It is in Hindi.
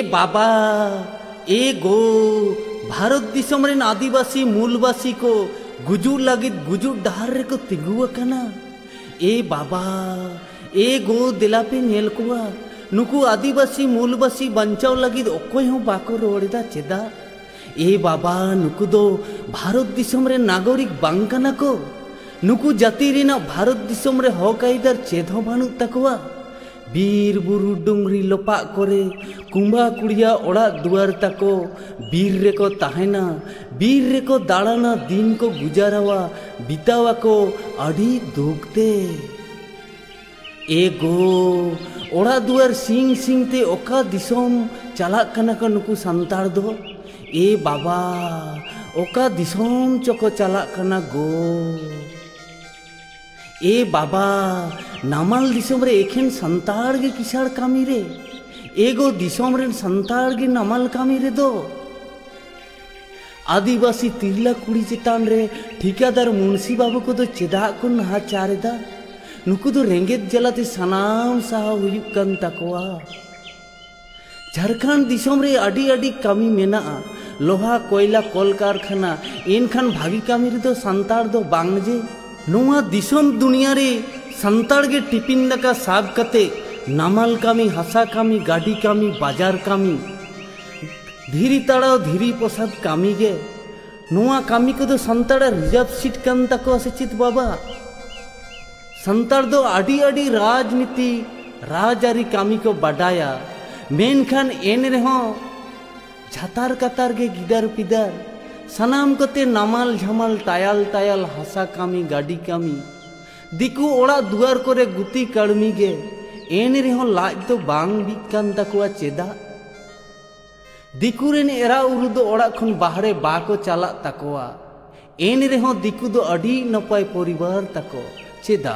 बाबा ए गो भारत दिसम रेन आदिवासी मूलवासी को गुजुर लगित गुजुर डहार रे को तिंगुआकना। ए बाबा ए गो दिलापे नेल कोआ नुकु आदिवासी मूलवासी बंचाव लगित ओकोय हो बाको रोड़ेदा चेदा। ए बाबा नुकु दो भारत दिसम रे नागरिक बांग कना को नुकु जाति रेना भारत दिसम रे हक आइदार चेद हो बानु तकवा। बीर बुरु डुंगरी लोपा करे कुंबा कुड़िया ओड़ा दुआर तको बीर रे को ताहेना बीर रे को दाड़ाना दिन को गुजारावा बितावा को अड़ी दुखते। ए गो ओड़ा दुआर सिंग सिंग ते ओका दिसोम चला कना को नुकु संतार दो। ए बाबा ओका दिसोम चको चला कना गो। ए बाबा नामाल दिसोम रे एखेन संतार गे किसाड़ कामी रे एगो दिसोम रे संतार गे नामाल कामी रे दो। आदिवासी तिरला कुड़ी चितान रे ठिकादार मुंशी बाबू को दो चेदा को नाचारेदा नुकु दो रेंगेत जलाते सनाम साहा हुयुक कन तकवा। झारखंड दिसोम रे अडी अडी कामी मेना लोहा कोयला कल कारखाना एनखान भागी कामी रे दो संतार दो बांग जे। नोआ दिसोम दुनिया रे संताड़ के टिफिन दाका साब कते नामाल कामी हासा कामी गाड़ी कामी बाजार कामी धीरी ताड़ाव धीरी प्रसाद कामी गे नोआ कामी को दो संताड़ा रिजर्व सीट कन तको असेचित बाबा। संताड़ दो आडी आडी राजनीति राजारी कामी को बढ़ाया मेनखान एन रेहो झातार कतार गे गिदार पिदार सनाम कते नामाल झमाल तायाल तायाल हासा कामी गाड़ी कामी दिकु ओड़ा दुआर करे गुती कड़मी गे एन रेहो लाज तो बांग बिकान तकुआ चेदा। दिकु रेन एरा उरु दो ओड़ा खन बाहरे बाको चला तकुआ एन रेहो दिकु दो अडी नपाय परिवार तको चेदा।